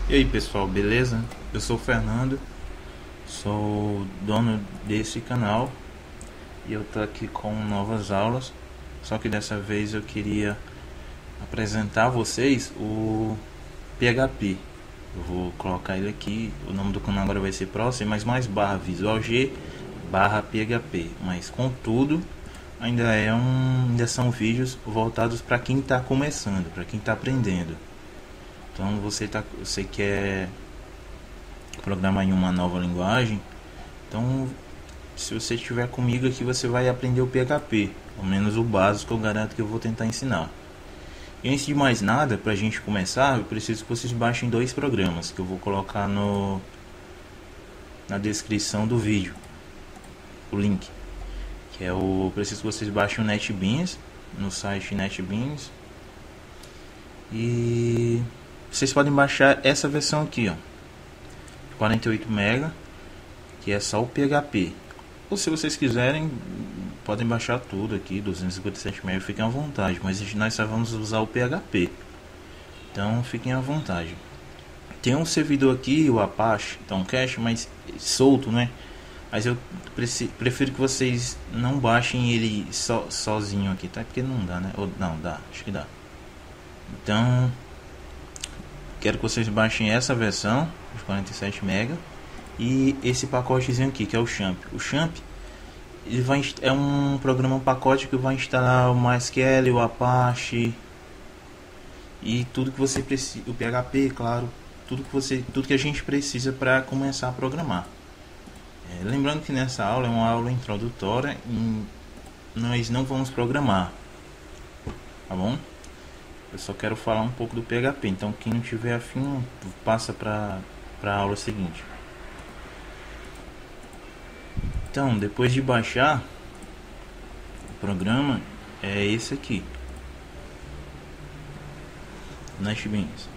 E aí pessoal, beleza? Eu sou o Fernando, sou dono desse canal e eu tô aqui com novas aulas. Só que dessa vez eu queria apresentar a vocês o PHP. Eu vou colocar ele aqui, o nome do canal agora vai ser próximo, mas mais barra Visual G barra PHP. Mas contudo, ainda são vídeos voltados para quem está começando, para quem está aprendendo. Então você quer programar em uma nova linguagem, então se você estiver comigo aqui você vai aprender o PHP, ao menos o básico eu garanto que eu vou tentar ensinar. E antes de mais nada, para a gente começar, eu preciso que vocês baixem dois programas que eu vou colocar na descrição do vídeo, o link, que é o preciso que vocês baixem o NetBeans no site NetBeans, e vocês podem baixar essa versão aqui, ó, 48 MB, que é só o PHP. Ou se vocês quiserem, podem baixar tudo aqui, 257 MB, fiquem à vontade, mas nós só vamos usar o PHP. Então fiquem à vontade. Tem um servidor aqui, o Apache, então cache, mas solto, né? Mas eu prefiro que vocês não baixem ele sozinho aqui, tá? Porque não dá, né? Ou não, dá, acho que dá. Então, quero que vocês baixem essa versão, os 47 MB. E esse pacotezinho aqui, que é o Champ. O Champ é um programa, um pacote que vai instalar o MySQL, o Apache e tudo que você precisa, o PHP, claro, tudo que a gente precisa para começar a programar. Lembrando que nessa aula é uma aula introdutória e nós não vamos programar, tá bom? Eu só quero falar um pouco do PHP, então quem não tiver afim passa para a aula seguinte. Então, depois de baixar o programa, é esse aqui, NetBeans.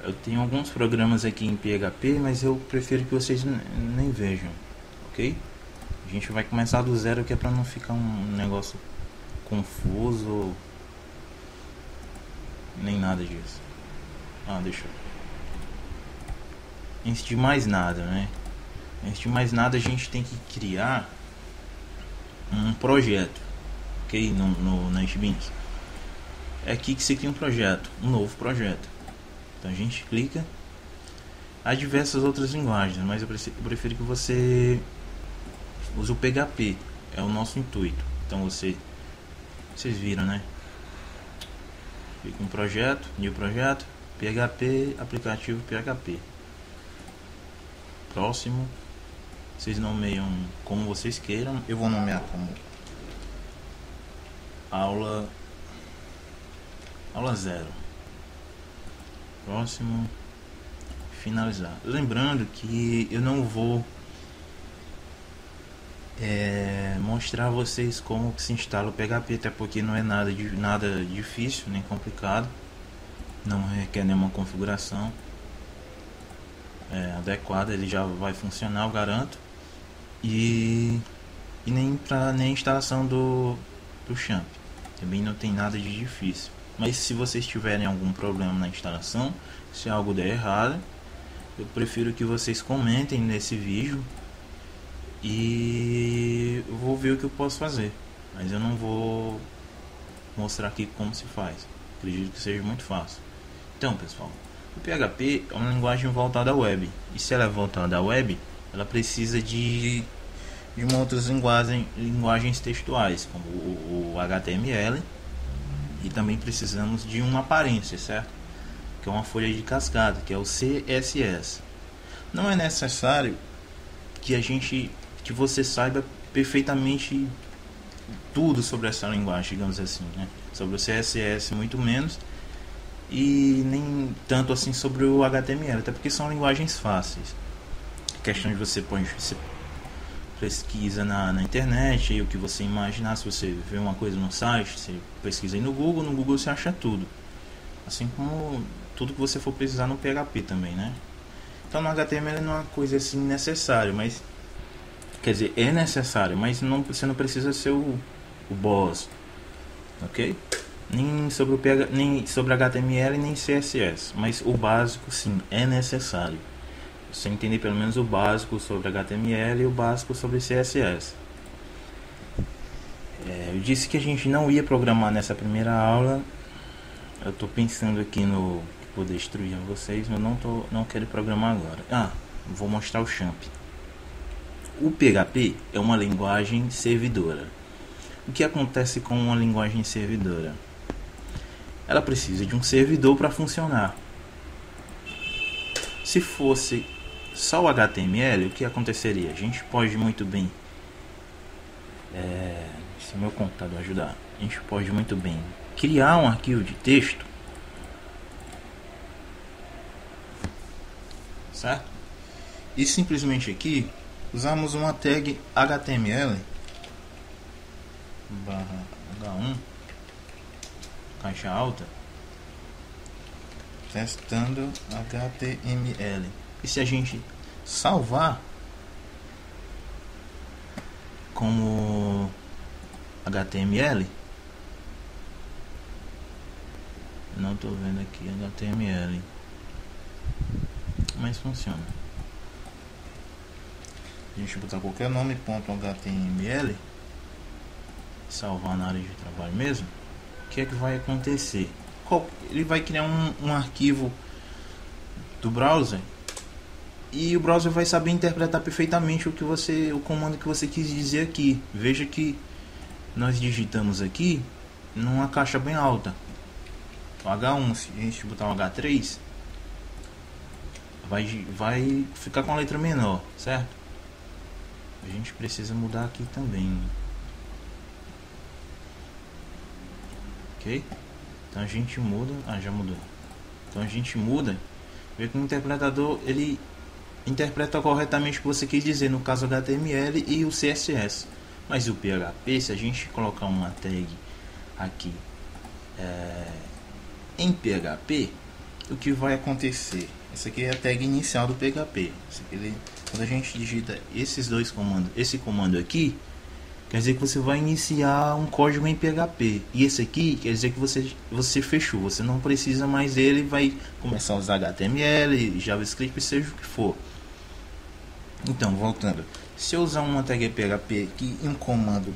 Eu tenho alguns programas aqui em PHP, mas eu prefiro que vocês nem vejam, ok? A gente vai começar do zero aqui, é para não ficar um negócio confuso nem nada disso. Deixa eu... Antes de mais nada, né? Antes de mais nada, a gente tem que criar um projeto, ok? No NetBeans. É aqui que se cria um projeto, um novo projeto. Então a gente clica. Há diversas outras linguagens, mas eu prefiro que você use o PHP. É o nosso intuito. Então vocês viram, né? Clica em projeto, new projeto, PHP, aplicativo PHP. Próximo, vocês nomeiam como vocês queiram. Eu vou nomear como aula 0. Próximo, finalizar. Lembrando que eu não vou mostrar a vocês como que se instala o PHP, até porque não é nada difícil nem complicado, não requer nenhuma configuração adequada, ele já vai funcionar, eu garanto, e nem instalação do Champ, também não tem nada de difícil. Mas se vocês tiverem algum problema na instalação, se algo der errado, eu prefiro que vocês comentem nesse vídeo e eu vou ver o que eu posso fazer, mas eu não vou mostrar aqui como se faz. Acredito que seja muito fácil. Então pessoal, o PHP é uma linguagem voltada à web, e se ela é voltada à web, ela precisa de uma outras linguagens textuais, como o HTML, e também precisamos de uma aparência, certo? Que é uma folha de cascata, que é o CSS. Não é necessário que você saiba perfeitamente tudo sobre essa linguagem, digamos assim, né? Sobre o CSS muito menos, e nem tanto assim sobre o HTML, até porque são linguagens fáceis. A questão de você pesquisa na internet, e o que você imaginar, se você vê uma coisa no site, você pesquisa aí no Google você acha tudo, assim como tudo que você for precisar no PHP também, né? Então no HTML não é uma coisa assim necessária, mas quer dizer, é necessário, mas você não precisa ser o boss. ok? Nem sobre o nem sobre HTML nem CSS, mas o básico sim é necessário. Você entender pelo menos o básico sobre HTML e o básico sobre CSS. Eu disse que a gente não ia programar nessa primeira aula. Eu estou pensando aqui no poder destruir vocês, mas não quero programar agora. Vou mostrar o champ. O PHP é uma linguagem servidora. O que acontece com uma linguagem servidora? Ela precisa de um servidor para funcionar. Se fosse só o HTML, o que aconteceria? A gente pode muito bem, se meu computador ajudar, a gente pode muito bem criar um arquivo de texto, certo? E simplesmente aqui usamos uma tag HTML /H1 caixa alta testando HTML. E se a gente salvar como HTML, não estou vendo aqui HTML, mas funciona. A gente botar qualquer nome .html, salvar na área de trabalho mesmo, o que é que vai acontecer? Ele vai criar um arquivo do browser e o browser vai saber interpretar perfeitamente o comando que você quis dizer aqui. Veja que nós digitamos aqui numa caixa bem alta, o H1. Se a gente botar um H3, vai ficar com a letra menor, certo? A gente precisa mudar aqui também, ok? Então a gente muda, já mudou. Então a gente muda, vê que o interpretador ele interpreta corretamente o que você quis dizer, no caso HTML e o CSS. Mas o PHP, se a gente colocar uma tag aqui em PHP, o que vai acontecer? Essa aqui é a tag inicial do PHP. Quando a gente digita esses dois comandos, esse comando aqui, quer dizer que você vai iniciar um código em PHP. E esse aqui quer dizer que você fechou. Você não precisa mais dele, vai começar a usar HTML, JavaScript, seja o que for. Então, voltando. Se eu usar uma tag PHP aqui em um comando,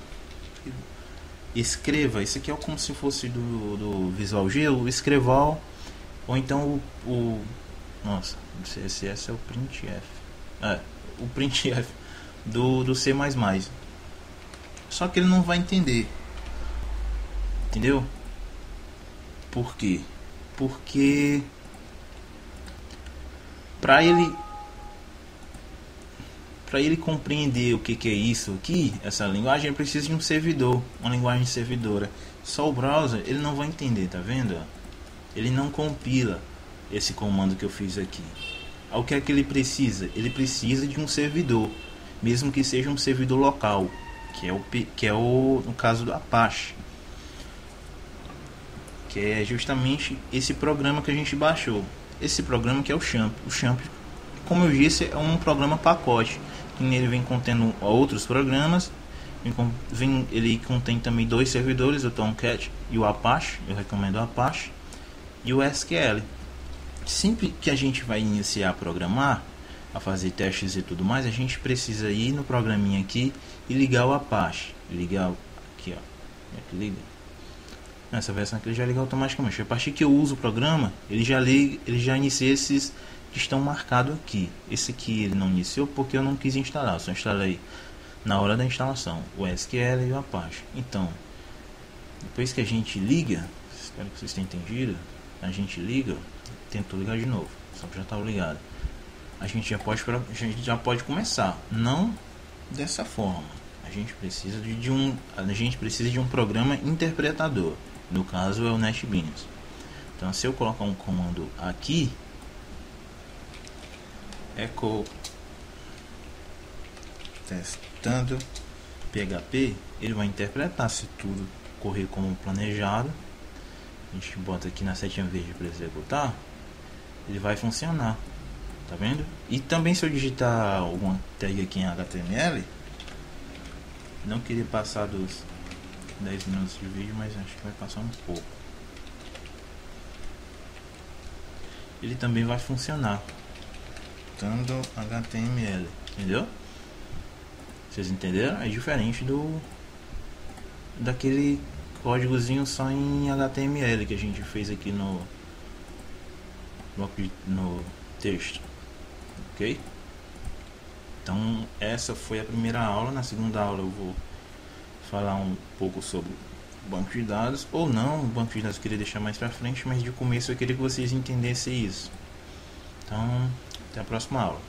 escreva, isso aqui é como se fosse do Visual G, o escreval, ou então nossa, o CSS é o printf. O printf do C++. Só que ele não vai entender. Entendeu? Por quê? Porque para ele compreender o que é isso aqui, essa linguagem, ele precisa de um servidor, uma linguagem servidora. Só o browser ele não vai entender, tá vendo? Ele não compila esse comando que eu fiz aqui. O que é que ele precisa? Ele precisa de um servidor, mesmo que seja um servidor local, que é no caso do Apache, que é justamente esse programa que a gente baixou. Esse programa que é o Champ. O Champ, como eu disse, é um programa pacote, que nele vem contendo outros programas. Ele contém também dois servidores, o Tomcat e o Apache. Eu recomendo o Apache e o SQL. Sempre que a gente vai iniciar a programar, a fazer testes e tudo mais, a gente precisa ir no programinha aqui e ligar o Apache. Ligar aqui, ó. Liga. Nessa versão aqui ele já liga automaticamente. A partir que eu uso o programa, ele já inicia esses que estão marcados aqui. Esse aqui ele não iniciou porque eu não quis instalar, eu só instalei na hora da instalação o SQL e o Apache. Então, depois que a gente liga, espero que vocês tenham entendido, a gente liga, tentou ligar de novo, só que já estava ligado. A gente já pode começar, não dessa forma. A gente precisa de um programa interpretador. No caso é o NetBeans. Então, se eu colocar um comando aqui, echo testando PHP, ele vai interpretar se tudo correr como planejado. A gente bota aqui na setinha verde para executar, ele vai funcionar, tá vendo? E também se eu digitar alguma tag aqui em HTML, não queria passar 10 minutos de vídeo, mas acho que vai passar um pouco. Ele também vai funcionar usando HTML, entendeu? Vocês entenderam? É diferente daquele códigozinho só em HTML que a gente fez aqui no texto, ok? Então essa foi a primeira aula. Na segunda aula eu vou falar um pouco sobre banco de dados, ou não, o banco de dados eu queria deixar mais pra frente, mas de começo eu queria que vocês entendessem isso. Então, até a próxima aula.